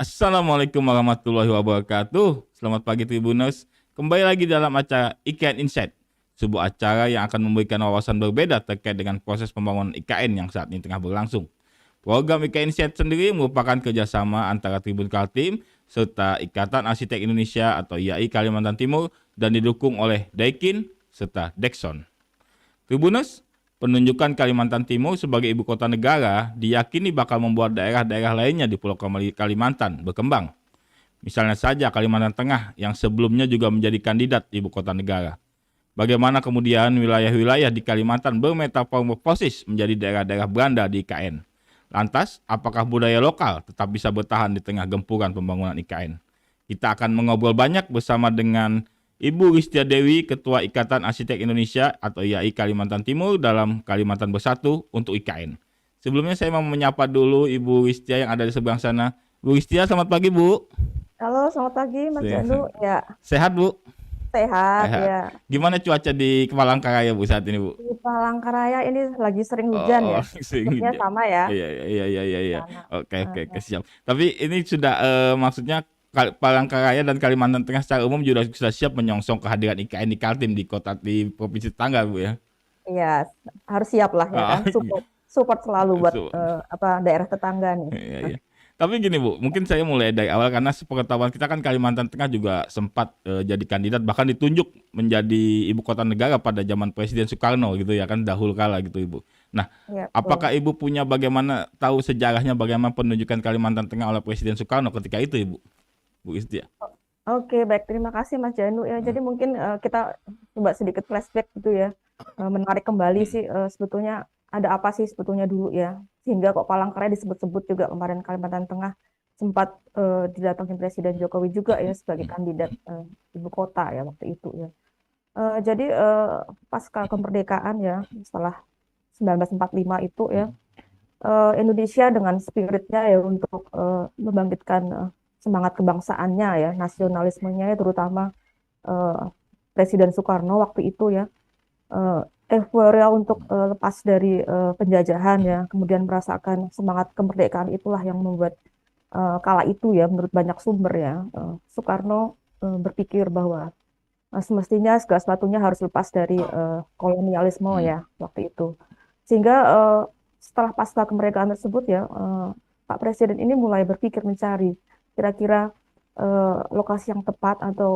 Assalamualaikum warahmatullahi wabarakatuh. Selamat pagi Tribuners. Kembali lagi dalam acara IKN Insight, sebuah acara yang akan memberikan wawasan berbeda terkait dengan proses pembangunan IKN yang saat ini tengah berlangsung. Program IKN Insight sendiri merupakan kerjasama antara Tribun Kaltim serta Ikatan Arsitek Indonesia atau IAI Kalimantan Timur dan didukung oleh Daikin serta Dexon. Tribuners, penunjukan Kalimantan Timur sebagai ibu kota negara diyakini bakal membuat daerah-daerah lainnya di Pulau Kalimantan berkembang. Misalnya saja Kalimantan Tengah yang sebelumnya juga menjadi kandidat ibu kota negara. Bagaimana kemudian wilayah-wilayah di Kalimantan bermetamorfosis menjadi daerah-daerah beranda di IKN. Lantas, apakah budaya lokal tetap bisa bertahan di tengah gempuran pembangunan IKN? Kita akan mengobrol banyak bersama dengan Ibu Ristia Dewi, Ketua Ikatan Arsitek Indonesia atau IAI Kalimantan Timur dalam Kalimantan Bersatu untuk IKN. Sebelumnya saya mau menyapa dulu Ibu Ristia yang ada di seberang sana. Bu Ristia, selamat pagi Bu. Halo, selamat pagi Mas Janu. Ya, Sehat Bu? sehat Sehat. ya. Gimana cuaca di Palangkaraya Bu saat ini Bu? Di Palangkaraya ini lagi sering hujan Oh, ya. sering Sepertinya hujan. sama ya. Iya. Sana. Oke, siap. Tapi ini sudah maksudnya Palangkaraya dan Kalimantan Tengah secara umum sudah siap menyongsong kehadiran IKN di Kaltim di provinsi tetangga Bu ya. Iya, harus siap lah ya Oh, kan. Support selalu buat so- daerah tetangga nih. iya. Tapi gini Bu, mungkin saya mulai dari awal karena sepengetahuan kita kan Kalimantan Tengah juga sempat jadi kandidat bahkan ditunjuk menjadi ibu kota negara pada zaman Presiden Soekarno gitu ya kan dahulu kala gitu Ibu. Nah, Ya, apakah betul. Ibu punya bagaimana tahu sejarahnya bagaimana penunjukan Kalimantan Tengah oleh Presiden Soekarno ketika itu Ibu? Bu Istia. Oke, baik. Terima kasih Mas Janu ya. Jadi mungkin kita coba sedikit flashback gitu ya. Menarik kembali sih sebetulnya ada apa sih sebetulnya dulu ya. Sehingga kok Palangkaraya disebut-sebut juga kemarin Kalimantan Tengah sempat didatangi Presiden Jokowi juga ya sebagai kandidat ibu kota ya waktu itu ya. Jadi pasca kemerdekaan ya setelah 1945 itu ya Indonesia dengan spiritnya ya untuk membangkitkan semangat kebangsaannya ya, nasionalismenya ya terutama eh, Presiden Soekarno waktu itu ya euforia untuk lepas dari penjajahan ya, kemudian merasakan semangat kemerdekaan itulah yang membuat kala itu ya menurut banyak sumber ya Soekarno berpikir bahwa semestinya segala sesuatunya harus lepas dari kolonialisme ya waktu itu. Sehingga setelah pasca kemerdekaan tersebut ya Pak Presiden ini mulai berpikir mencari kira-kira lokasi yang tepat atau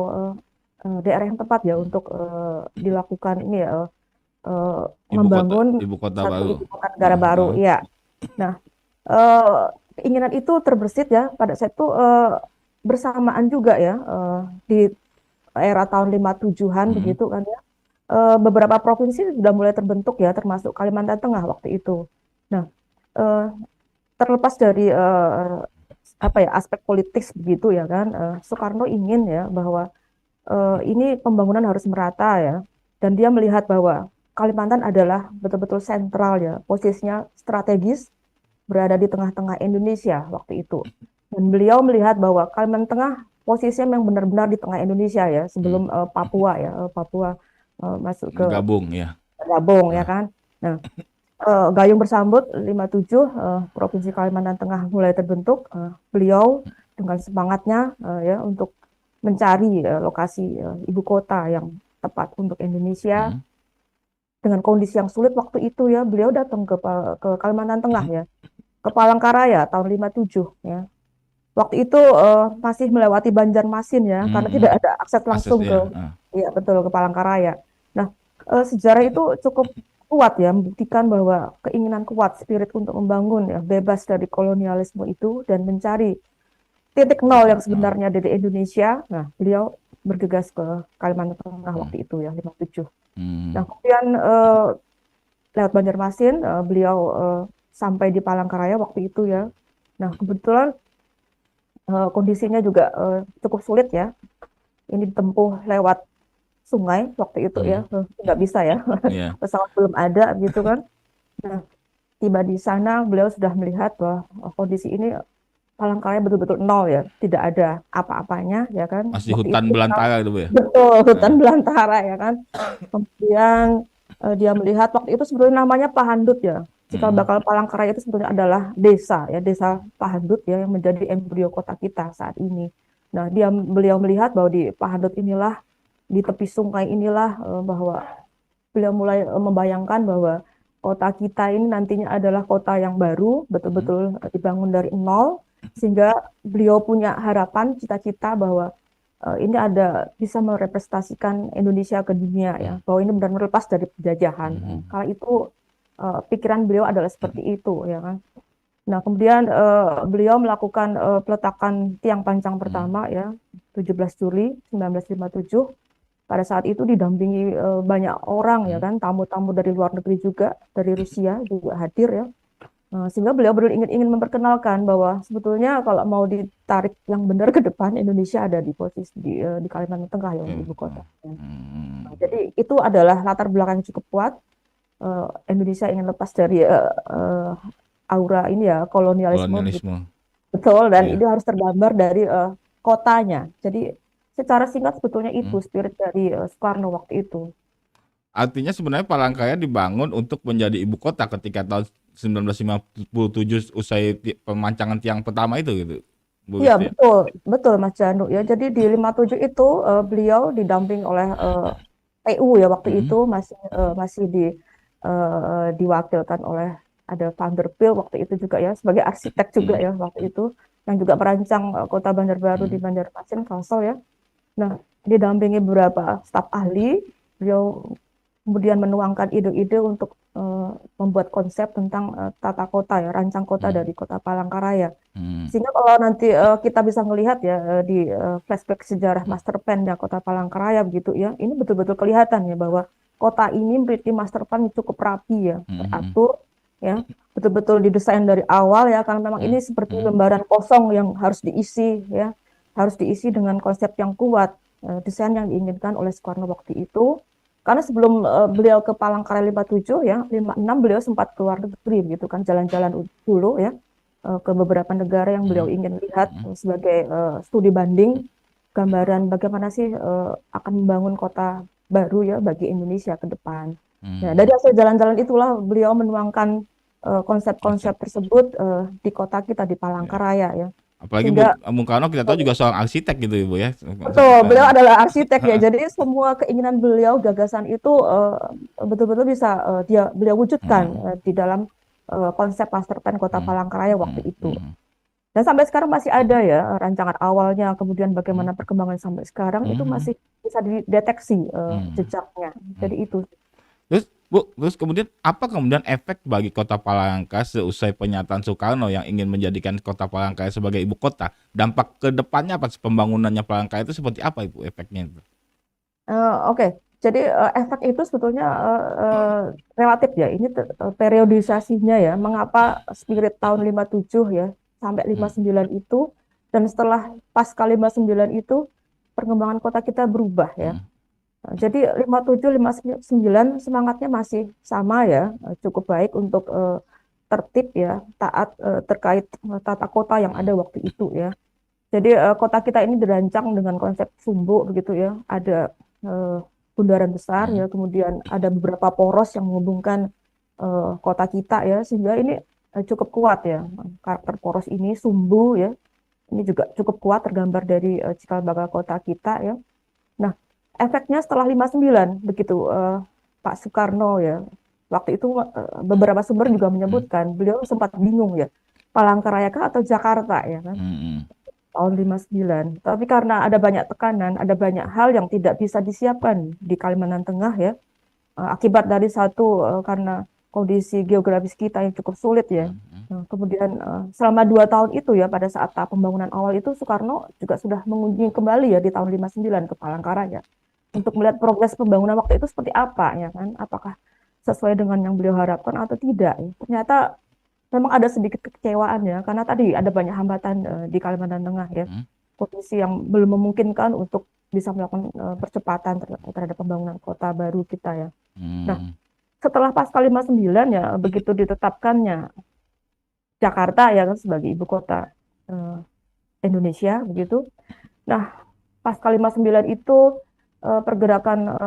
daerah yang tepat ya untuk dilakukan ini ya membangun Ibu kota satu baru. ibu kota negara baru ya. Nah, eh, keinginan itu terbersit ya pada saat itu bersamaan juga ya di era tahun 57-an begitu kan ya. Beberapa provinsi sudah mulai terbentuk ya termasuk Kalimantan Tengah waktu itu. Nah, eh, terlepas dari aspek politik begitu ya kan Soekarno ingin ya bahwa ini pembangunan harus merata ya dan dia melihat bahwa Kalimantan adalah betul-betul sentral ya posisinya strategis berada di tengah-tengah Indonesia waktu itu dan beliau melihat bahwa Kalimantan Tengah posisinya memang benar-benar di tengah Indonesia ya sebelum Papua ya Papua masuk ke Gabung ya. Gabung ya Nah, kan. Nah, Gayung bersambut 57 Provinsi Kalimantan Tengah mulai terbentuk. Beliau dengan semangatnya ya untuk mencari lokasi ibu kota yang tepat untuk Indonesia dengan kondisi yang sulit waktu itu ya beliau datang ke Kalimantan Tengah ya ke Palangkaraya tahun 57 ya. Waktu itu masih melewati Banjarmasin ya karena tidak ada akses akses langsung ke ya. ya betul ke Palangkaraya. Nah, sejarah itu cukup kuat ya membuktikan bahwa keinginan kuat spirit untuk membangun ya bebas dari kolonialisme itu dan mencari titik nol yang sebenarnya dari Indonesia. Nah, beliau bergegas ke Kalimantan Tengah waktu itu ya 57. Nah, kemudian lewat Banjarmasin beliau sampai di Palangkaraya waktu itu ya. Nah, kebetulan kondisinya juga cukup sulit ya. Ini ditempuh lewat sungai waktu itu ya, nggak bisa ya, Iya. pesawat belum ada gitu kan. Nah, tiba di sana beliau sudah melihat bahwa kondisi ini Palangkaraya betul-betul nol ya, tidak ada apa-apanya ya kan. Masih Waktu hutan itu belantara gitu Bu ya. betul hutan belantara ya kan. Kemudian dia melihat waktu itu sebenarnya namanya Pahandut ya. Cikal bakal Palangkaraya itu sebetulnya adalah desa ya, desa Pahandut ya yang menjadi embrio kota kita saat ini. Nah, beliau melihat bahwa di Pahandut inilah, di tepi sungai inilah bahwa beliau mulai membayangkan bahwa kota kita ini nantinya adalah kota yang baru, betul-betul dibangun dari nol, sehingga beliau punya harapan, cita-cita bahwa ini bisa merepresentasikan Indonesia ke dunia ya, bahwa ini benar-benar lepas dari penjajahan. Kala itu pikiran beliau adalah seperti itu ya kan. Nah, kemudian beliau melakukan peletakan tiang pancang pertama ya, 17 Juli 1957. Pada saat itu didampingi banyak orang ya kan, tamu-tamu dari luar negeri juga, dari Rusia juga hadir ya. Sehingga beliau ingin memperkenalkan bahwa sebetulnya kalau mau ditarik yang benar ke depan, Indonesia ada di posisi di Kalimantan Tengah ya, ibu kota. Nah, jadi itu adalah latar belakang yang cukup kuat. Indonesia ingin lepas dari aura ini ya, kolonialisme, begitu. Betul, dan ini harus tergambar dari kotanya. Jadi secara singkat sebetulnya itu spirit dari Soekarno waktu itu. Artinya sebenarnya Palangkaraya dibangun untuk menjadi ibu kota ketika tahun 1957 usai pemancangan tiang pertama itu gitu. Iya, betul Mas Janu ya. Jadi di 57 itu beliau didamping oleh PU ya waktu itu masih diwakilkan oleh ada Vanderbilt waktu itu juga ya, sebagai arsitek juga ya waktu itu, yang juga merancang kota Banjarbaru di Banjarmasin, Kalsel ya. Nah, didampingi beberapa staf ahli, beliau kemudian menuangkan ide-ide untuk membuat konsep tentang tata kota ya, rancang kota dari kota Palangkaraya. Sehingga kalau nanti kita bisa melihat ya di flashback sejarah master plan ya kota Palangkaraya begitu ya, ini betul-betul kelihatan ya bahwa kota ini memiliki master plan yang cukup rapi ya, teratur ya, betul-betul didesain dari awal ya, karena memang ini seperti lembaran kosong yang harus diisi ya, harus diisi dengan konsep yang kuat, desain yang diinginkan oleh Soekarno waktu itu. Karena sebelum beliau ke Palangkaraya 57 ya, 56 beliau sempat keluar negeri gitu kan, jalan-jalan dulu ya ke beberapa negara yang beliau ingin lihat sebagai studi banding gambaran bagaimana sih akan membangun kota baru ya bagi Indonesia ke depan. Nah, dari hasil jalan-jalan itulah beliau menuangkan konsep-konsep tersebut di kota kita di Palangkaraya ya. Apalagi Bung Karno kita tahu juga seorang arsitek gitu Ibu ya. Betul, beliau adalah arsitek ya. Jadi semua keinginan beliau, gagasan itu betul-betul bisa beliau wujudkan di dalam konsep master plan Kota Palangkaraya waktu itu. Dan sampai sekarang masih ada ya rancangan awalnya, kemudian bagaimana perkembangan sampai sekarang itu masih bisa dideteksi jejaknya. Jadi itu. Terus Bu, kemudian apa kemudian efek bagi Kota Palangkaraya seusai pernyataan Soekarno yang ingin menjadikan Kota Palangkaraya sebagai ibu kota? Dampak ke depannya apa pembangunannya Palangkaraya itu seperti apa Ibu efeknya itu? Oke. Jadi efek itu sebetulnya relatif ya. Ini periodisasinya ya. Mengapa spirit tahun 57 ya sampai 59 itu, dan setelah pasca 59 itu perkembangan kota kita berubah ya. Jadi 57, 59 semangatnya masih sama ya, cukup baik untuk tertib ya, taat terkait tata kota yang ada waktu itu ya. Jadi kota kita ini dirancang dengan konsep sumbu begitu ya, ada bundaran besar ya, kemudian ada beberapa poros yang menghubungkan kota kita ya, sehingga ini cukup kuat ya, karakter poros ini sumbu ya, ini juga cukup kuat tergambar dari cikal bakal kota kita ya. Nah, efeknya setelah 59 begitu Pak Soekarno ya, waktu itu beberapa sumber juga menyebutkan beliau sempat bingung ya, Palangkaraya kah atau Jakarta ya kan, tahun 59. Tapi karena ada banyak tekanan, ada banyak hal yang tidak bisa disiapkan di Kalimantan Tengah ya, akibat dari karena kondisi geografis kita yang cukup sulit ya. Kemudian selama 2 tahun itu ya, pada saat tahap pembangunan awal itu Soekarno juga sudah mengunjungi kembali ya di tahun 59 ke Palangkaraya untuk melihat progres pembangunan waktu itu seperti apa ya kan, apakah sesuai dengan yang beliau harapkan atau tidak ya. Ternyata memang ada sedikit kekecewaan ya, karena tadi ada banyak hambatan di Kalimantan Tengah ya, kondisi yang belum memungkinkan untuk bisa melakukan percepatan terhadap pembangunan kota baru kita ya. Nah, setelah pasca 59 ya, begitu ditetapkannya Jakarta ya kan sebagai ibu kota Indonesia begitu. Nah, pasca 59 itu pergerakan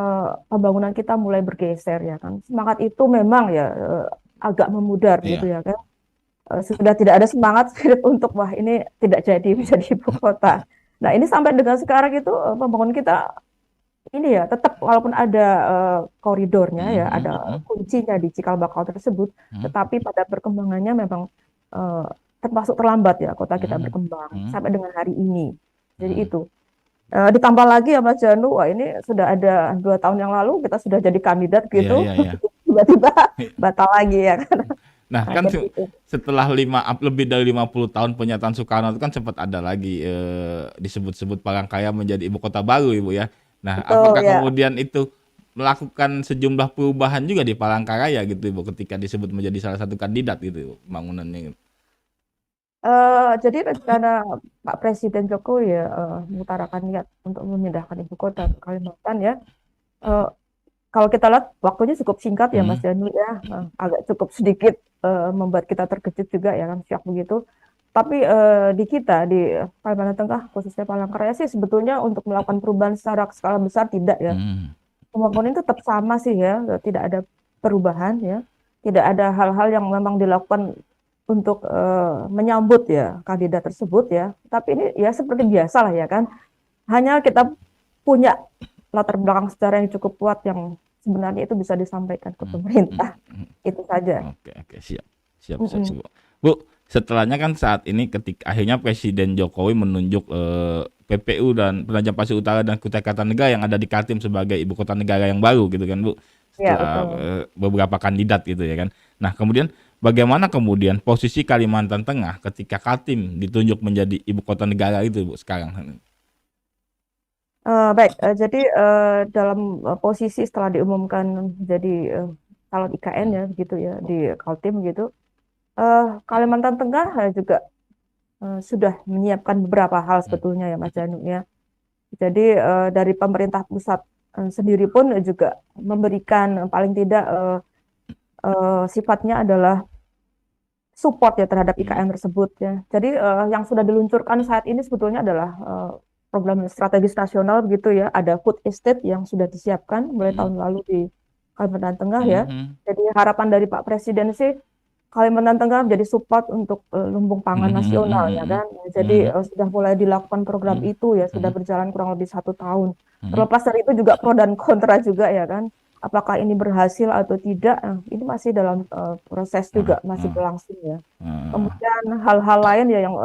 pembangunan kita mulai bergeser ya kan. Semangat itu memang ya agak memudar gitu Iya. ya kan. Sudah tidak ada semangat spirit untuk wah ini tidak jadi menjadi ibu kota. Nah ini sampai dengan sekarang itu pembangunan kita ini ya tetap walaupun ada koridornya ya, Mhm, ada mhm, kuncinya di cikal bakal tersebut, mhm, tetapi pada perkembangannya memang eh, termasuk terlambat ya kota kita mhm, berkembang mhm, sampai dengan hari ini. Jadi mhm. itu. Ditambah lagi ya Mas Janu, wah ini sudah ada 2 tahun yang lalu kita sudah jadi kandidat Iya, gitu, iya, iya. tiba-tiba batal lagi ya kan. Nah, Nah, kan jadi itu. setelah lebih dari 50 tahun pernyataan Soekarno itu kan sempat ada lagi disebut-sebut Palangkaraya menjadi ibu kota baru, Ibu ya. Nah, Betul apakah ya. kemudian itu melakukan sejumlah perubahan juga di Palangkaraya gitu, Ibu, ketika disebut menjadi salah satu kandidat gitu, Ibu, bangunannya? Jadi rencana Pak Presiden Jokowi ya mengutarakan niat untuk memindahkan ibu kota ke Kalimantan ya. Eh, Kalau kita lihat waktunya cukup singkat ya Mas Hmm, Janu ya, agak cukup sedikit membuat kita terkejut juga ya kan, shock begitu. Tapi di kita di Kalimantan Tengah khususnya Palangkaraya sih sebetulnya untuk melakukan perubahan secara skala besar tidak ya. hmm, Pembangunan itu tetap sama sih ya, tidak ada perubahan ya, tidak ada hal-hal yang memang dilakukan untuk menyambut ya kandidat tersebut ya. Tapi ini ya seperti biasa lah ya kan. Hanya kita punya latar belakang sejarah yang cukup kuat yang sebenarnya itu bisa disampaikan ke hmm, hmm, pemerintah. hmm. Itu saja. Oke, oke, siap. Siap, siap, Mm-mm. siap, Bu. Bu, setelahnya kan saat ini ketika akhirnya Presiden Jokowi menunjuk PPU dan Penajam Pasir Utara dan Kutai Kartanegara yang ada di Kaltim sebagai ibu kota negara yang baru gitu kan, Bu. Ya Setelah betul. beberapa kandidat gitu ya kan. Nah, kemudian bagaimana kemudian posisi Kalimantan Tengah ketika Kaltim ditunjuk menjadi ibu kota negara itu, Bu, sekarang? Baik, jadi dalam posisi setelah diumumkan jadi calon IKN Hmm, ya begitu ya di Kaltim gitu, Kalimantan Tengah juga sudah menyiapkan beberapa hal hmm, sebetulnya ya Mas Janu ya. Jadi dari pemerintah pusat sendiri pun juga memberikan paling tidak sifatnya adalah support ya terhadap hmm, IKN tersebut ya. Jadi yang sudah diluncurkan saat ini sebetulnya adalah program strategis nasional begitu ya. Ada food estate yang sudah disiapkan mulai hmm, tahun lalu di Kalimantan Tengah hmm, ya. hmm, Jadi harapan dari Pak Presiden sih Kalimantan Tengah menjadi support untuk lumbung hmm, pangan hmm, hmm, nasional ya hmm, kan. Jadi hmm, sudah mulai dilakukan program hmm, itu ya sudah hmm, berjalan kurang lebih 1 tahun. hmm, Terlepas dari itu juga pro dan kontra juga ya kan. Apakah ini berhasil atau tidak? Ini masih dalam proses hmm, juga masih hmm, berlangsung ya. hmm, Kemudian hal-hal lain ya yang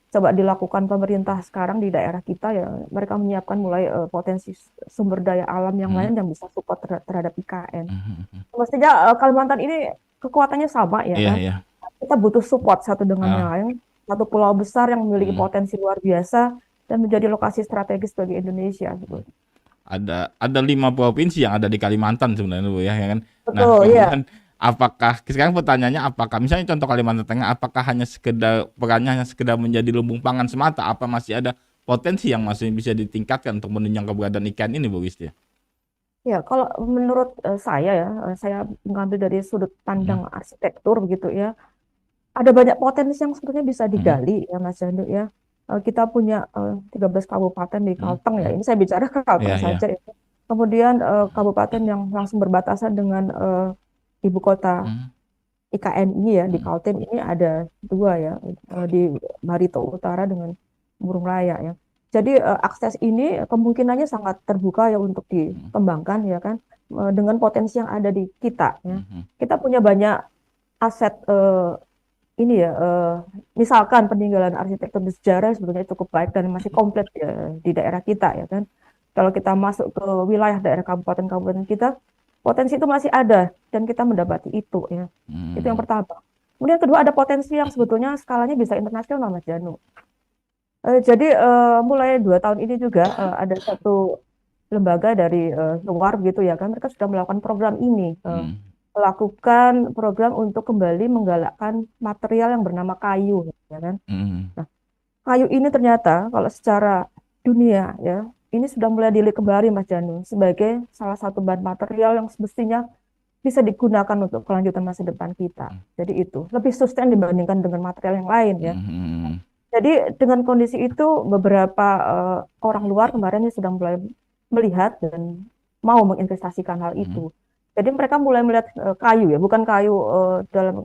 coba dilakukan pemerintah sekarang di daerah kita ya mereka menyiapkan mulai potensi sumber daya alam yang hmm, lain yang bisa support terhadap IKN. hmm, hmm. Mestinya Kalimantan ini kekuatannya sama ya Iya, kan. iya. Kita butuh support satu dengan yang Ah, lain. Satu pulau besar yang memiliki hmm, potensi luar biasa dan menjadi lokasi strategis bagi Indonesia gitu. hmm. Ada 5 provinsi yang ada di Kalimantan sebenarnya, Bu, ya kan. Nah, Betul ya. kemudian apakah sekarang pertanyaannya, apakah misalnya contoh Kalimantan Tengah, apakah hanya sekedar perannya hanya sekedar menjadi lumbung pangan semata, apa masih ada potensi yang masih bisa ditingkatkan untuk menunjang keberadaan ikan ini, Bu Wistia? Ya, kalau menurut saya ya, saya mengambil dari sudut Hmm, pandang arsitektur begitu ya. Ada banyak potensi yang sebetulnya bisa hmm, digali ya Mas Jandu ya. Kita punya 13 kabupaten di hmm, Kalteng ya. hmm. Ini saya bicara ke Iya, Kalteng iya. saja ya. Kemudian kabupaten yang langsung berbatasan dengan ibu kota Hmm, IKN ini ya di hmm, Kaltim ini ada 2 ya di Barito Utara dengan Burung Raya ya. Jadi akses ini kemungkinannya sangat terbuka ya untuk hmm, dikembangkan ya kan dengan potensi yang ada di kita ya. hmm, hmm, Kita punya banyak aset ini ya, misalkan peninggalan arsitektur bersejarah sebetulnya cukup baik dan masih komplit ya, di daerah kita ya kan. Kalau kita masuk ke wilayah daerah kabupaten-kabupaten kita, potensi itu masih ada dan kita mendapati itu ya. Itu yang hmm, pertama. Kemudian kedua ada potensi yang sebetulnya skalanya bisa internasional Mas Janu. Jadi mulai 2 tahun ini juga ada satu lembaga dari luar gitu ya kan, mereka sudah melakukan program ini. hmm, Melakukan program untuk kembali menggalakkan material yang bernama kayu, ya kan? hmm, Nah, kayu ini ternyata kalau secara dunia ya, ini sudah mulai dilihat kembali Mas Janu sebagai salah satu bahan material yang semestinya bisa digunakan untuk kelanjutan masa depan kita. hmm, Jadi itu lebih sustain dibandingkan dengan material yang lain ya. hmm, hmm, Jadi dengan kondisi itu beberapa orang luar kemarin ini sudah mulai melihat dan mau menginvestasikan hal hmm, itu. Jadi mereka mulai melihat kayu ya, bukan kayu dalam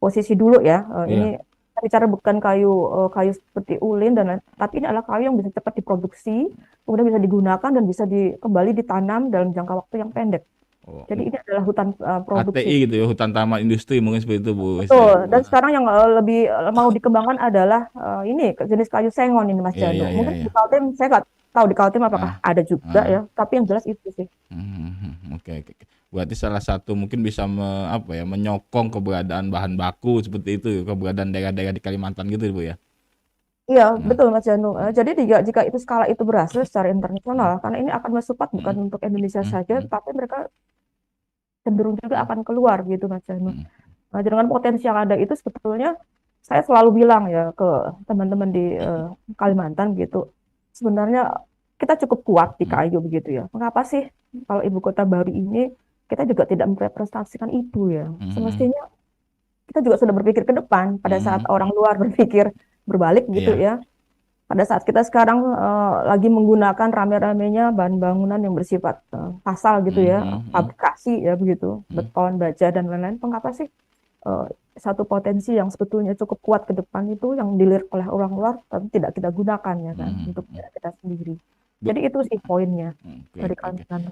posisi dulu ya. Ini Iya. kita bicara bukan kayu seperti ulin dan lain, tapi ini adalah kayu yang bisa cepat diproduksi, kemudian bisa digunakan dan bisa kembali ditanam dalam jangka waktu yang pendek. Oh, Jadi ini adalah hutan produksi. HTI gitu ya, hutan taman industri mungkin seperti itu Bu Betul. istilahnya. Dan sekarang yang lebih mau dikembangkan adalah ini jenis kayu sengon ini Mas Iya, Janu. iya, iya, Mungkin di iya. Kaltim saya nggak tahu di Kaltim apakah Ah, ada juga ah. ya, tapi yang jelas itu sih. Oke, oke, oke. Berarti salah satu mungkin bisa apa ya, menyokong keberadaan bahan baku seperti itu, keberadaan daerah-daerah di Kalimantan gitu Bu ya. Iya, Nah, betul Mas Janu. Jadi jika itu skala itu berhasil secara internasional, karena ini akan mensupport bukan mm, untuk Indonesia mm, saja, mm, tapi mereka cenderung juga mm, akan keluar gitu Mas Janu. mm, Nah, dengan potensi yang ada itu sebetulnya saya selalu bilang ya ke teman-teman di Kalimantan gitu, sebenarnya kita cukup kuat di mm, kayu begitu ya. Mengapa sih kalau ibu kota baru ini kita juga tidak merepresentasikan itu ya? mm, Semestinya kita juga sudah berpikir ke depan pada saat mm. orang luar berpikir berbalik gitu Iya. ya. Pada saat kita sekarang lagi menggunakan rame-ramenya bahan bangunan yang bersifat passal gitu ya, Mm, mm, fabrikasi ya begitu, mm, beton, baja dan lain-lain. Mengapa sih eh, satu potensi yang sebetulnya cukup kuat ke depan itu yang dilirik oleh orang luar tapi tidak kita gunakan ya kan mm, untuk mm. kita sendiri. Bu- Jadi itu sih poinnya Oke, dari oke, oke. Kalimantan.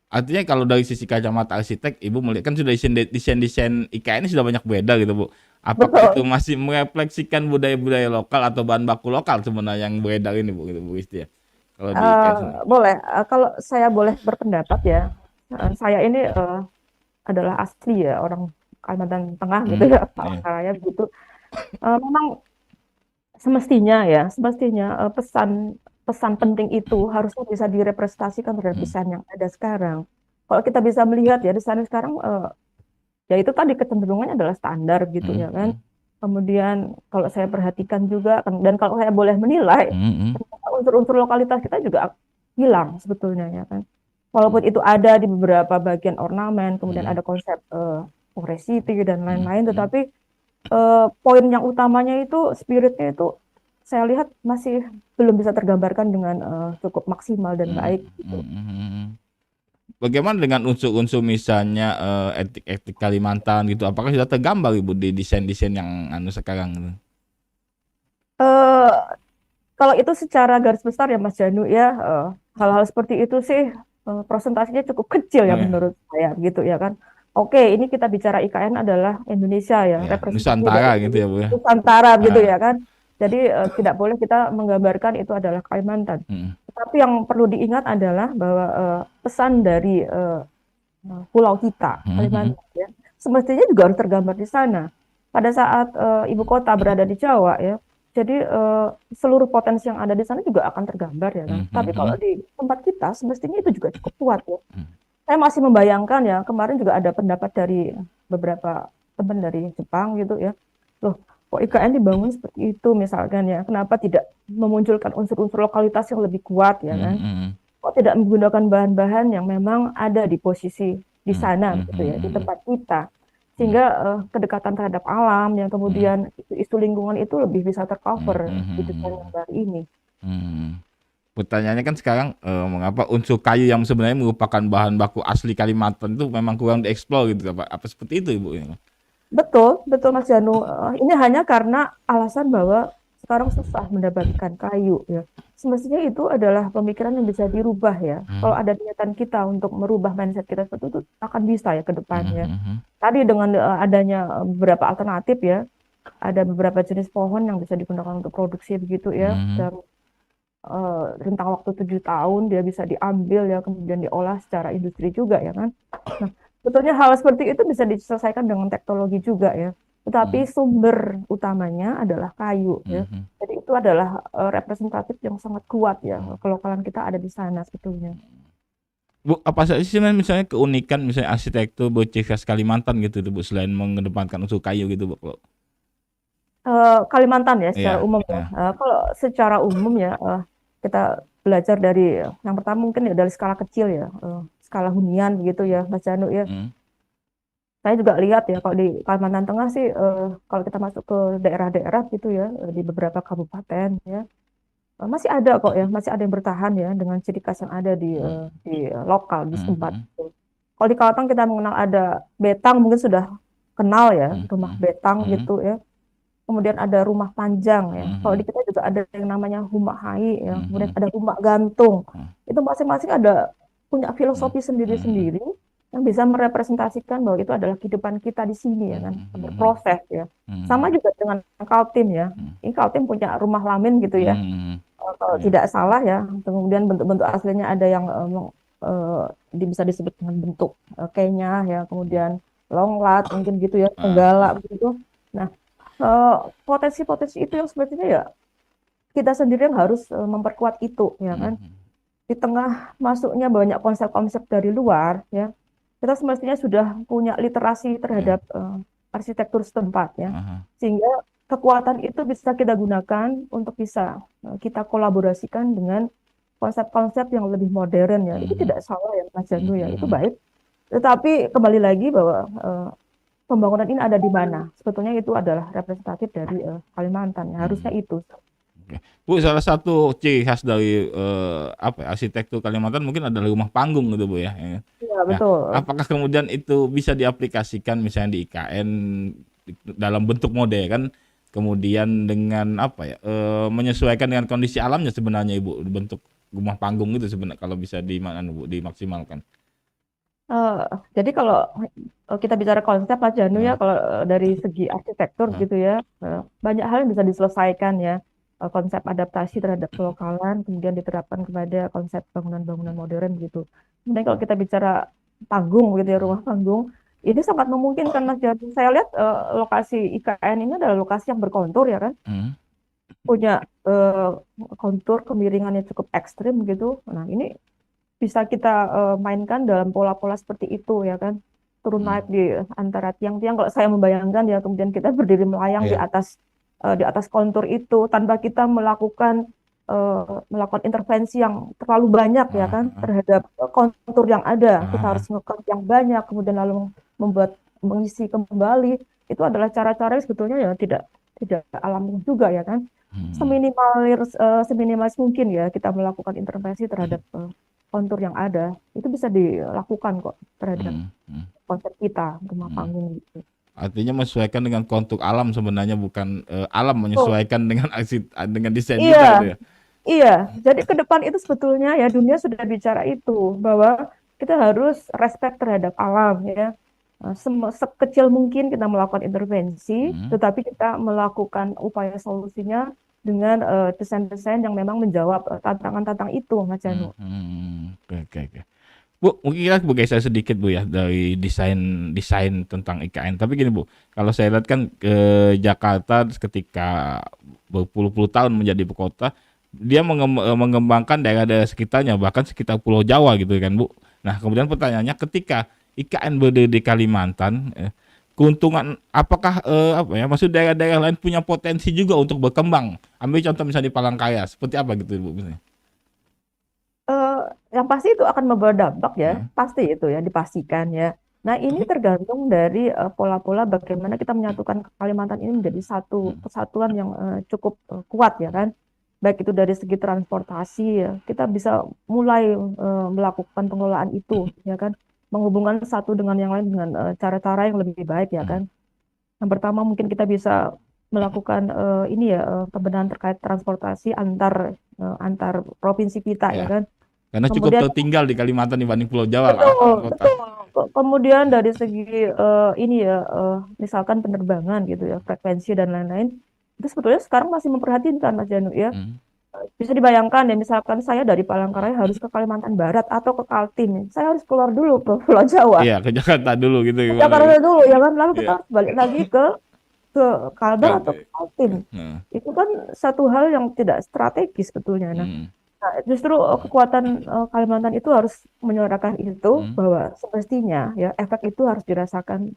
Artinya kalau dari sisi kacamata arsitek, Ibu melihat kan sudah desain-desain IKN ini sudah banyak beda gitu, Bu. Apakah itu Betul. masih merefleksikan budaya-budaya lokal atau bahan baku lokal sebenarnya yang beredar ini, Bu, gitu, Bu Isti ya? Kalau di IKN sendiri. Boleh, kalau saya boleh berpendapat ya, saya ini adalah asli ya orang Kalimantan Tengah gitu Hmm, ya, iya. Palangkaraya begitu. Memang semestinya pesan pesan penting itu harusnya bisa direpresentasikan terhadap Hmm, desain yang ada sekarang. Kalau kita bisa melihat ya desain sekarang, ya itu tadi kecenderungannya adalah standar gitu hmm, ya kan. hmm, Kemudian kalau saya perhatikan juga dan kalau saya boleh menilai, hmm, hmm, ternyata unsur-unsur lokalitas kita juga hilang sebetulnya ya kan. hmm, Walaupun itu ada di beberapa bagian ornamen, kemudian hmm, ada konsep forest city dan hmm, lain-lain, hmm, tetapi poin yang utamanya itu spiritnya itu saya lihat masih belum bisa tergambarkan dengan cukup maksimal dan hmm, baik gitu. hmm, hmm. Bagaimana dengan unsur-unsur misalnya etik-etik Kalimantan gitu? Apakah sudah tergambar Ibu di desain-desain yang sekarang gitu? Eh, Kalau itu secara garis besar ya Mas Janu ya, hal-hal seperti itu sih prosentasinya cukup kecil ya Oh ya, menurut saya gitu ya kan. Oke, ini kita bicara IKN adalah Indonesia ya, ya, representasi dari Nusantara gitu ya Bu ya. Nusantara gitu Ah, ya kan. Jadi tidak boleh kita menggambarkan itu adalah Kalimantan. hmm, Tapi yang perlu diingat adalah bahwa pesan dari pulau kita, hmm, hmm, Kalimantan ya, semestinya juga harus tergambar di sana. Pada saat ibu kota berada di Jawa ya, jadi seluruh potensi yang ada di sana juga akan tergambar ya kan. hmm, Tapi hmm, kalau hmm, di tempat kita semestinya itu juga cukup kuat ya. hmm, Saya masih membayangkan ya, kemarin juga ada pendapat dari beberapa teman dari Jepang gitu ya. Loh, kok IKN dibangun seperti itu misalkan ya. Kenapa tidak memunculkan unsur-unsur lokalitas yang lebih kuat ya hmm, kan? hmm, Kok tidak menggunakan bahan-bahan yang memang ada di posisi di hmm, sana hmm, gitu hmm, ya, di hmm, tempat kita. hmm, Sehingga kedekatan terhadap alam yang hmm, kemudian isu-isu lingkungan itu lebih bisa hmm, tercover hmm, di hmm, desain hmm. yang baru ini. Hmm. Pertanyaannya kan sekarang mengapa unsur kayu yang sebenarnya merupakan bahan baku asli Kalimantan itu memang kurang dieksplor gitu apa seperti itu Ibu? Betul, betul Mas Janu. Ini hanya karena alasan bahwa sekarang susah mendapatkan kayu ya. Semestinya itu adalah pemikiran yang bisa dirubah ya. Kalau Hmm, ada niatan kita untuk merubah mindset kita seperti itu akan bisa ya ke hmm, depannya. hmm, hmm, Tadi dengan adanya beberapa alternatif ya, ada beberapa jenis pohon yang bisa digunakan untuk produksi begitu ya. hmm, Dan rentang waktu 7 tahun dia bisa diambil ya, kemudian diolah secara industri juga ya kan. Nah, sebetulnya hal seperti itu bisa diselesaikan dengan teknologi juga ya. Tetapi hmm, sumber utamanya adalah kayu ya. hmm, hmm. Jadi itu adalah representatif yang sangat kuat ya. Hmm. Kelokalan kita ada di sana sebetulnya. Bu, apa saja sih misalnya keunikan misalnya arsitektur berciri khas Kalimantan gitu tuh, Bu, selain mengedepankan unsur kayu gitu Bu? Kalau Kalimantan ya iya, secara umum ya. iya. Kalau secara umum ya kita belajar dari yang pertama mungkin ya dari skala kecil ya, skala hunian begitu ya Mas Janu ya. Hmm, Saya juga lihat ya kalau di Kalimantan Tengah sih kalau kita masuk ke daerah-daerah gitu ya di beberapa kabupaten ya masih ada kok ya masih ada yang bertahan ya dengan ciri khas yang ada di hmm, lokal di hmm, setempat hmm, gitu. Kalau di Kalteng kita mengenal ada Betang, mungkin sudah kenal ya, rumah Betang hmm, gitu ya. Kemudian ada rumah Panjang ya. Kalau hmm, di kita juga ada yang namanya Humak Hai ya. Kemudian hmm, ada Humak Gantung. hmm, Itu masing-masing ada punya hmm, filosofi hmm, sendiri-sendiri yang bisa merepresentasikan bahwa itu adalah kehidupan kita di sini ya kan, hmm, berproses ya. hmm, Sama juga dengan Kaltim ya. hmm, Ini Kaltim punya rumah Lamin gitu ya. hmm, Kalau ya, tidak salah ya. Kemudian bentuk-bentuk aslinya ada yang bisa disebut dengan bentuk Kenya ya. Kemudian Longlat mungkin gitu ya, ah, Tenggala begitu. Nah, eh, potensi-potensi itu yang sepertinya ya kita sendiri yang harus memperkuat itu ya kan. hmm, Di tengah masuknya banyak konsep-konsep dari luar ya, kita semestinya sudah punya literasi ya, terhadap arsitektur setempat ya, ah, sehingga kekuatan itu bisa kita gunakan untuk bisa kita kolaborasikan dengan konsep-konsep yang lebih modern ya. Itu hmm, tidak salah ya Mas Janu ya, itu hmm, baik. Tetapi kembali lagi bahwa pembangunan ini ada di mana? Sebetulnya itu adalah representatif dari Kalimantan ya. Harusnya hmm. itu. Oke. Bu, salah satu ciri khas dari apa ya, arsitektur Kalimantan mungkin adalah rumah panggung gitu Bu ya. Iya, Nah, betul. apakah kemudian itu bisa diaplikasikan misalnya di IKN dalam bentuk modern, kemudian dengan apa ya, menyesuaikan dengan kondisi alamnya sebenarnya Ibu, bentuk rumah panggung itu sebenarnya kalau bisa Bu, dimaksimalkan. Eh, jadi kalau kita bicara konsep Mas Janu ya, Heeh, kalau dari segi arsitektur heeh, gitu ya, banyak hal yang bisa diselesaikan ya. Konsep adaptasi terhadap kelokalan, kemudian diterapkan kepada konsep bangunan-bangunan modern gitu. Kemudian kalau kita bicara panggung gitu ya, rumah panggung, ini sangat memungkinkan Mas Janu. Saya lihat lokasi IKN ini adalah lokasi yang berkontur ya kan, mhm, punya eh, kontur kemiringan yang cukup ekstrim gitu. Nah ini bisa kita mainkan dalam pola-pola seperti itu ya kan, turun naik mhm. di antara tiang-tiang. Kalau saya membayangkan ya, kemudian kita berdiri melayang Iya, di atas kontur itu tanpa kita melakukan intervensi yang terlalu banyak ya heeh, kan heeh, terhadap kontur yang ada. Kita heeh, harus ngekat yang banyak kemudian lalu membuat mengisi kembali. Itu adalah cara-cara yang sebetulnya ya tidak tidak alami juga ya kan. mhm, Seminimalis mungkin ya kita melakukan intervensi terhadap kontur yang ada. Itu bisa dilakukan kok terhadap mhm, mhm, konsep kita rumah mhm. panggung gitu. Artinya menyesuaikan dengan kontur alam sebenarnya bukan, alam Oh, menyesuaikan dengan dengan desain iya, kita itu ya? iya. Jadi ke depan itu sebetulnya ya dunia sudah bicara itu bahwa kita harus respect terhadap alam ya. Sekecil mungkin kita melakukan intervensi, Mhm, tetapi kita melakukan upaya solusinya dengan desain-desain yang memang menjawab tantangan-tantangan itu, Mas Janu. mhm, oke, oke, oke. Bu, mungkin kita bergeser sedikit Bu ya dari desain desain tentang IKN. Tapi gini Bu, kalau saya lihat kan ke Jakarta ketika berpuluh-puluh tahun menjadi ibu kota, dia mengembangkan daerah-daerah sekitarnya, bahkan sekitar Pulau Jawa gitu kan Bu. Nah, kemudian pertanyaannya ketika IKN berdiri di Kalimantan, keuntungan apakah apa ya, maksud daerah-daerah lain punya potensi juga untuk berkembang? Ambil contoh misalnya di Palangkaraya, seperti apa gitu Bu? Misalnya? eh, yang pasti itu akan membawa dampak ya, Heeh, pasti itu ya dipastikan ya. Nah ini tergantung dari pola-pola bagaimana kita menyatukan Kalimantan ini menjadi satu kesatuan yang cukup kuat ya kan. Baik itu dari segi transportasi ya, kita bisa mulai melakukan pengelolaan itu ya kan, menghubungkan satu dengan yang lain dengan cara-cara yang lebih baik ya kan. Yang pertama mungkin kita bisa melakukan ini ya pembenahan terkait transportasi antar provinsi kita ya ya. kan. Karena cukup Kemudian tertinggal di Kalimantan dibanding Pulau Jawa lah, betul, kota. betul. Kemudian dari segi ini ya, misalkan penerbangan gitu ya, frekuensi dan lain-lain, itu sebetulnya sekarang masih memperhatinkan Mas Janu ya. Mhm. Bisa dibayangkan ya, misalkan saya dari Palangkaraya harus ke Kalimantan Barat atau ke Kaltim, saya harus keluar dulu ke Pulau Jawa, Iya, ke Jakarta dulu gitu ke gimana Jakarta gitu. dulu ya kan, lalu kita Iya, harus balik lagi ke Kalbar atau ke Kalti. Kaltim. Heeh. Itu kan satu hal yang tidak strategis sebetulnya. Mhm. Nah, justru kekuatan Kalimantan itu harus menyuarakan itu Mhm. bahwa semestinya ya efek itu harus dirasakan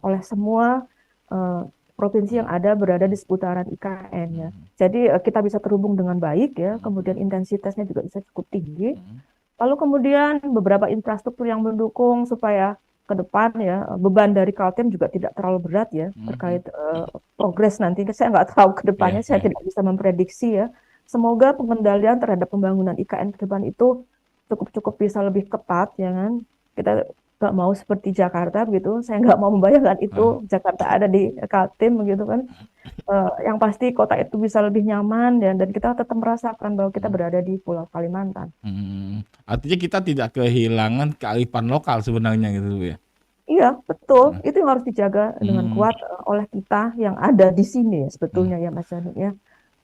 oleh semua eh, provinsi yang ada berada di seputaran IKN ya. Mhm. Jadi kita bisa terhubung dengan baik ya, Mhm. kemudian intensitasnya juga bisa cukup tinggi. Mhm. Lalu kemudian beberapa infrastruktur yang mendukung supaya ke depan ya beban dari Kaltim juga tidak terlalu berat ya Mhm. terkait progres nanti. Saya nggak tahu ke Iya, depannya, saya iya. tidak bisa memprediksi ya. Semoga pengendalian terhadap pembangunan IKN ke depan itu cukup-cukup bisa lebih ketat, ya kan? Kita nggak mau seperti Jakarta gitu. Saya nggak mau membayangkan Ah, itu Jakarta ada di Kaltim gitu kan. Yang pasti kota itu bisa lebih nyaman dan kita tetap merasakan bahwa kita hmm, berada di Pulau Kalimantan. Artinya kita tidak kehilangan kearifan lokal sebenarnya gitu Bu ya. Iya, betul. Heeh. Itu yang harus dijaga dengan Hmm, kuat oleh kita yang ada di sini ya, hmm, sebetulnya ya Mas Janu ya.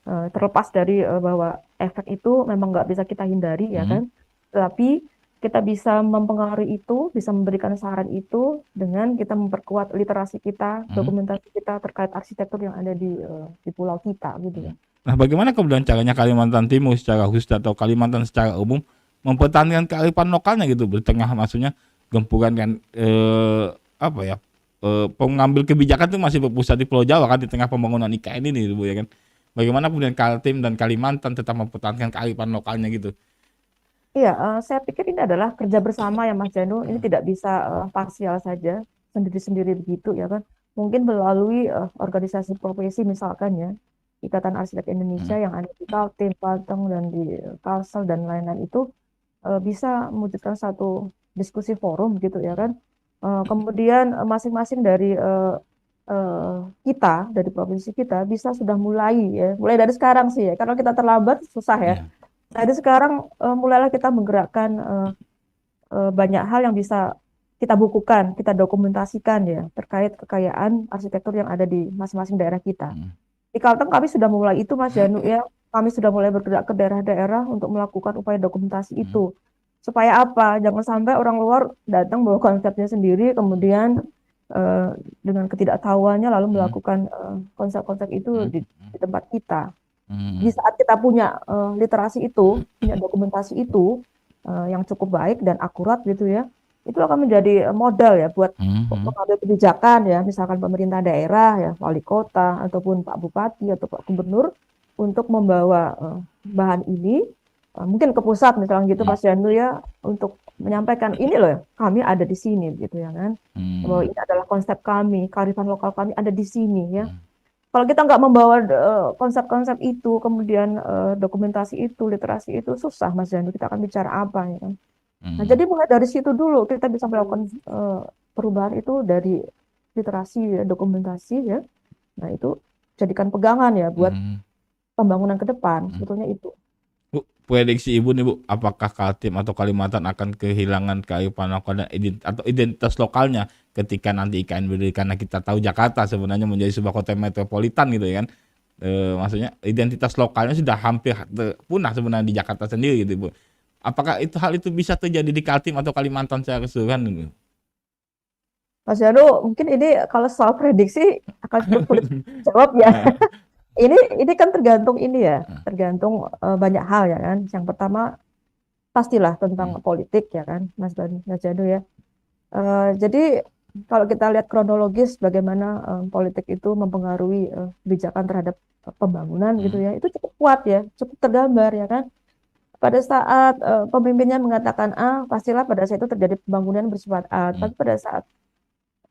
Terlepas dari bahwa efek itu memang nggak bisa kita hindari ya hmm, kan. Tapi kita bisa mempengaruhi itu, bisa memberikan saran itu dengan kita memperkuat literasi kita, hmm, dokumentasi kita terkait arsitektur yang ada di pulau kita gitu ya. hmm. Nah, bagaimana kemudian caranya Kalimantan Timur secara khusus atau Kalimantan secara umum mempertahankan kearifan lokalnya gitu di tengah maksudnya gempuran kan apa ya pengambil kebijakan itu masih berpusat di Pulau Jawa kan di tengah pembangunan IKN ini Bu ya kan. Bagaimana kemudian Kaltim dan Kalimantan tetap mempertahankan kearifan lokalnya gitu. Iya, saya pikir ini adalah kerja bersama ya Mas Janu. Ini tidak bisa parsial saja, sendiri-sendiri begitu ya kan. Mungkin melalui organisasi profesi misalkan ya, Ikatan Arsitek Indonesia Hmm, yang ada di Kaltim, Panteng, dan di Kalsel dan lain-lain itu bisa mewujudkan satu diskusi forum gitu ya kan. Kemudian masing-masing dari eh, kita, dari provinsi kita bisa sudah mulai ya, mulai dari sekarang sih ya. Kalau kita terlambat susah ya. ya. Jadi sekarang mulailah kita menggerakkan banyak hal yang bisa kita bukukan, kita dokumentasikan ya terkait kekayaan arsitektur yang ada di masing-masing daerah kita. Hmm, Di Kalteng kami sudah mulai itu Mas Janu ya. Kami sudah mulai bergerak ke daerah-daerah untuk melakukan upaya dokumentasi hmm, itu. Supaya apa? Jangan sampai orang luar datang bawa konsepnya sendiri, kemudian eh, dengan ketidaktahuannya lalu hmm, melakukan konsep-konsep itu hmm, di tempat kita. Di hmm, saat kita punya literasi itu, punya dokumentasi itu yang cukup baik dan akurat gitu ya, itu akan menjadi modal ya buat hmm, hmm, pengambil kebijakan ya, misalkan pemerintah daerah ya, wali kota ataupun Pak Bupati atau Pak Gubernur untuk membawa bahan ini mungkin ke pusat misalnya gitu hmm, Mas Janu ya untuk menyampaikan ini loh kami ada di sini gitu ya kan bahwa hmm, ini adalah konsep kami, kearifan lokal kami ada di sini ya. hmm, Kalau kita nggak membawa konsep-konsep itu, kemudian dokumentasi itu, literasi itu, susah Mas Janu. Kita akan bicara apa ya kan? Nah, hmm, jadi mulai dari situ dulu kita bisa melakukan perubahan itu dari literasi, ya, dokumentasi ya. Nah, itu jadikan pegangan ya buat hmm, pembangunan ke depan. hmm. Sebetulnya itu. Bu, prediksi Ibu nih Bu, apakah Kaltim atau Kalimantan akan kehilangan kearifan lokal dan atau identitas lokalnya ketika nanti IKN berdiri karena kita tahu Jakarta sebenarnya menjadi sebuah kota metropolitan gitu ya kan. Maksudnya identitas lokalnya sudah hampir punah sebenarnya di Jakarta sendiri gitu Bu. Apakah itu hal itu bisa terjadi di Kaltim atau Kalimantan secara keseluruhan gitu? Mas Janu, mungkin ini kalau soal prediksi akan cukup sulit jawab ya. Ini kan tergantung ini ya, tergantung banyak hal ya kan. Yang pertama pastilah tentang politik ya kan, Mas Janu ya. Jadi kalau kita lihat kronologis bagaimana politik itu mempengaruhi kebijakan terhadap pembangunan gitu ya, itu cukup kuat ya, cukup tergambar ya kan. Pada saat pemimpinnya mengatakan A, pastilah pada saat itu terjadi pembangunan bersifat A. Tapi pada saat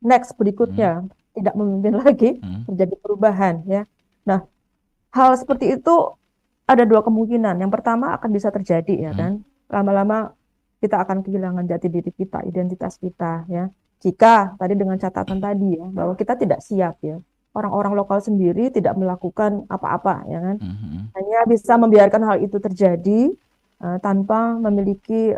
next berikutnya tidak memimpin lagi, terjadi perubahan ya. Nah, hal seperti itu ada dua kemungkinan. Yang pertama akan bisa terjadi ya kan. Lama-lama kita akan kehilangan jati diri kita, identitas kita ya. Jika tadi dengan catatan tadi ya bahwa kita tidak siap ya. Orang-orang lokal sendiri tidak melakukan apa-apa ya kan. Hanya bisa membiarkan hal itu terjadi tanpa memiliki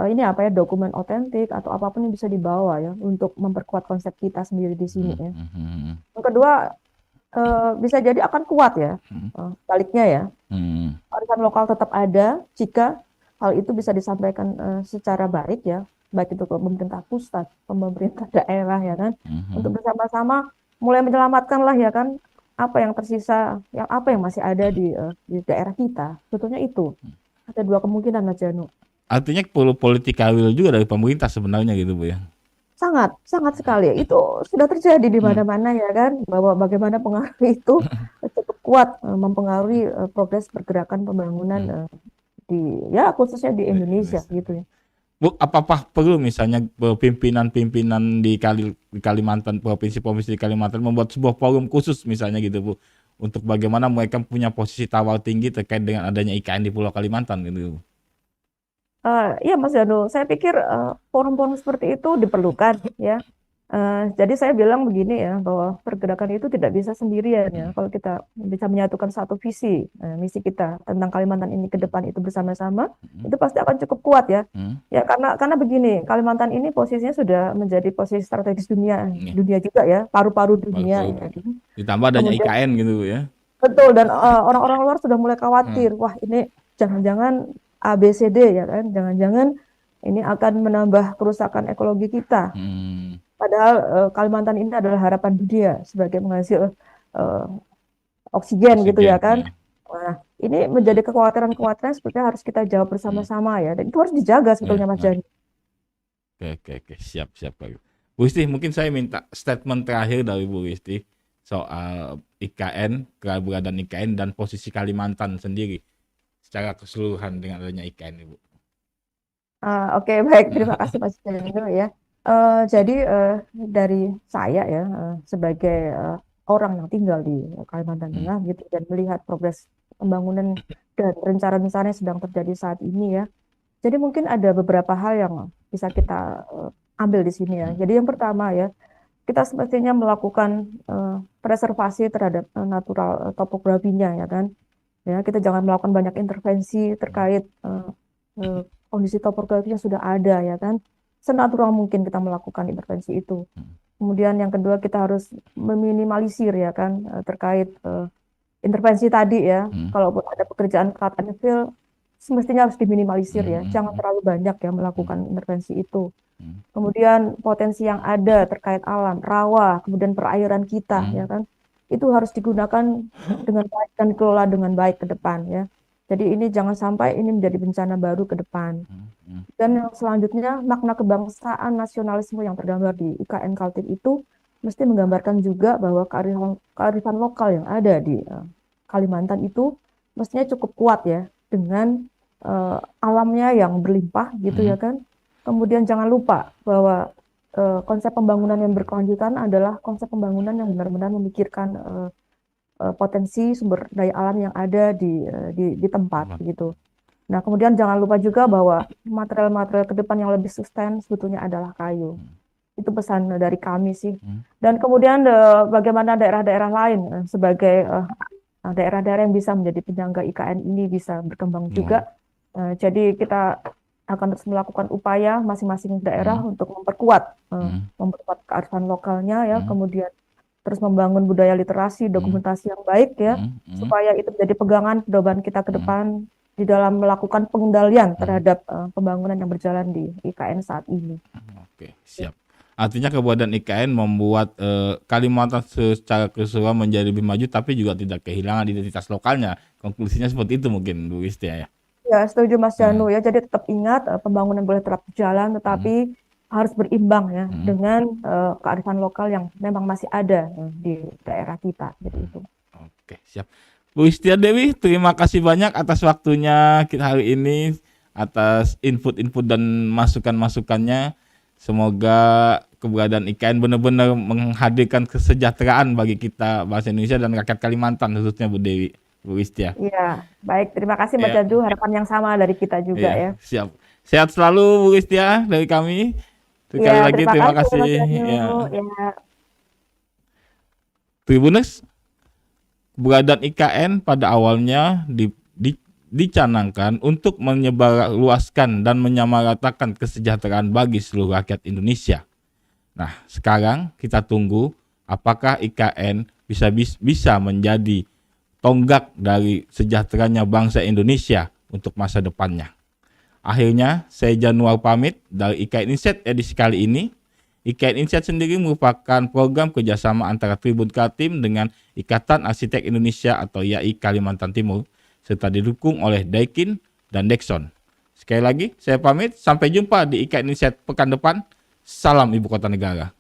ini apa ya dokumen otentik atau apapun yang bisa dibawa ya untuk memperkuat konsep kita sendiri di sini ya. Yang kedua bisa jadi akan kuat ya. Baliknya ya, arisan lokal tetap ada jika hal itu bisa disampaikan secara baik ya, baik itu ke pemerintah pusat, pemerintah daerah ya kan, untuk bersama-sama mulai menyelamatkan lah ya kan apa yang tersisa, yang apa yang masih ada di daerah kita. Sebetulnya itu ada dua kemungkinan Mas Janu. Artinya perlu political will juga dari pemerintah sebenarnya gitu Bu ya. Sangat, sangat sekali. Itu sudah terjadi di mana-mana ya kan, bahwa bagaimana pengaruh itu cukup kuat mempengaruhi progres pergerakan pembangunan di ya khususnya di Indonesia gitu ya. Bu, apakah perlu misalnya pimpinan-pimpinan di Kalimantan, provinsi-provinsi di Kalimantan membuat sebuah forum khusus misalnya gitu Bu, untuk bagaimana mereka punya posisi tawar tinggi terkait dengan adanya IKN di Pulau Kalimantan gitu Bu. Iya Mas Janu, saya pikir forum-forum seperti itu diperlukan ya. Jadi saya bilang begini ya, bahwa pergerakan itu tidak bisa sendirian ya. Hmm. Kalau kita bisa menyatukan satu visi, misi kita tentang Kalimantan ini ke depan itu bersama-sama, Hmm. itu pasti akan cukup kuat ya. Hmm. Ya karena begini, Kalimantan ini posisinya sudah menjadi posisi strategis dunia, Iya. dunia juga ya, paru-paru dunia Baru-baru, ya. Pak. Ditambah adanya Kemudian IKN gitu ya. betul dan orang-orang luar sudah mulai Hmm. khawatir, wah ini jangan-jangan ABCD ya kan, jangan-jangan ini akan menambah kerusakan ekologi kita. Hmm. Padahal Kalimantan ini adalah harapan dunia sebagai penghasil eh, oksigen gitu Oksigen ya kan. ya. Nah, ini menjadi kekhawatiran-kekhawatiran sebetulnya harus kita jawab Hmm. bersama-sama ya. Dan itu harus dijaga Ya, sebetulnya Mas nah. Jani. Oke, siap, Pak. Bu Isti, mungkin saya minta statement terakhir dari Bu Isti soal IKN, keberadaan IKN dan posisi Kalimantan sendiri secara keseluruhan dengan adanya IKN, Ibu. Oke, baik. Terima kasih Mas Janu ya. Jadi dari saya ya sebagai orang yang tinggal di Kalimantan Hmm. Tengah gitu dan melihat progres pembangunan dan rencana-rencana yang sedang terjadi saat ini ya. Jadi mungkin ada beberapa hal yang bisa kita ambil di sini ya. Hmm. Jadi yang pertama ya, kita semestinya melakukan preservasi terhadap natural topografinya ya kan. Ya, kita jangan melakukan banyak intervensi terkait kondisi topografi yang sudah ada ya kan. Senatural mungkin kita melakukan intervensi itu. Hmm. Kemudian yang kedua kita harus meminimalisir ya kan terkait intervensi tadi ya. Hmm. Kalaupun ada pekerjaan cut and fill semestinya harus diminimalisir ya. Hmm. Jangan terlalu banyak ya melakukan intervensi itu. Hmm. Kemudian potensi yang ada terkait alam, rawa, kemudian perairan kita Hmm. ya kan. Itu harus digunakan dengan baik dan dikelola dengan baik ke depan ya. Jadi ini jangan sampai ini menjadi bencana baru ke depan. Hmm. Dan yang selanjutnya makna kebangsaan nasionalisme yang tergambar di IKN Kaltim itu mesti menggambarkan juga bahwa kearifan lokal yang ada di Kalimantan itu mestinya cukup kuat ya dengan alamnya yang berlimpah gitu ya kan. Kemudian jangan lupa bahwa konsep pembangunan yang berkelanjutan adalah konsep pembangunan yang benar-benar memikirkan potensi sumber daya alam yang ada di tempat gitu. Nah, kemudian jangan lupa juga bahwa material-material ke depan yang lebih sustain sebetulnya adalah kayu. Itu pesan dari kami sih. Dan kemudian bagaimana daerah-daerah lain sebagai daerah-daerah yang bisa menjadi penyangga IKN ini bisa berkembang juga. Jadi kita akan terus melakukan upaya masing-masing daerah untuk memperkuat kearifan lokalnya ya, kemudian terus membangun budaya literasi, dokumentasi yang baik ya, supaya itu menjadi pegangan pedoman kita ke depan di dalam melakukan pengendalian terhadap pembangunan yang berjalan di IKN saat ini. Oke, siap. Artinya keberadaan IKN membuat Kalimantan secara keseluruhan menjadi lebih maju, tapi juga tidak kehilangan identitas lokalnya. Konklusinya seperti itu mungkin, Bu Istia ya. Ya, setuju Mas Janu ya. Jadi tetap ingat pembangunan boleh tetap berjalan, tetapi harus berimbang ya dengan kearifan lokal yang memang masih ada di daerah kita. Gitu itu. Oke, siap. Bu Istia Dewi, terima kasih banyak atas waktunya kita hari ini, atas input-input dan masukan-masukannya. Semoga keberadaan IKN benar-benar menghadirkan kesejahteraan bagi kita bangsa Indonesia dan rakyat Kalimantan khususnya Bu Dewi, Bu Istia. Iya, baik. Terima kasih Mas Janu. Harapan yang sama dari kita juga ya. Siap. Sehat selalu Bu Istia dari kami. Sekali lagi terima kasih. Ya. Tribuners, keberadaan IKN pada awalnya dicanangkan untuk menyebarluaskan dan menyamaratakan kesejahteraan bagi seluruh rakyat Indonesia. Nah, sekarang kita tunggu apakah IKN bisa menjadi tonggak dari sejahteranya bangsa Indonesia untuk masa depannya. Akhirnya, saya Januar pamit dari IKN Insight edisi kali ini. IKN Insight sendiri merupakan program kerjasama antara Tribun Kaltim dengan Ikatan Arsitek Indonesia atau IAI Kalimantan Timur, serta didukung oleh Daikin dan Dexon. Sekali lagi, saya pamit. Sampai jumpa di IKN Insight pekan depan. Salam Ibu Kota Negara.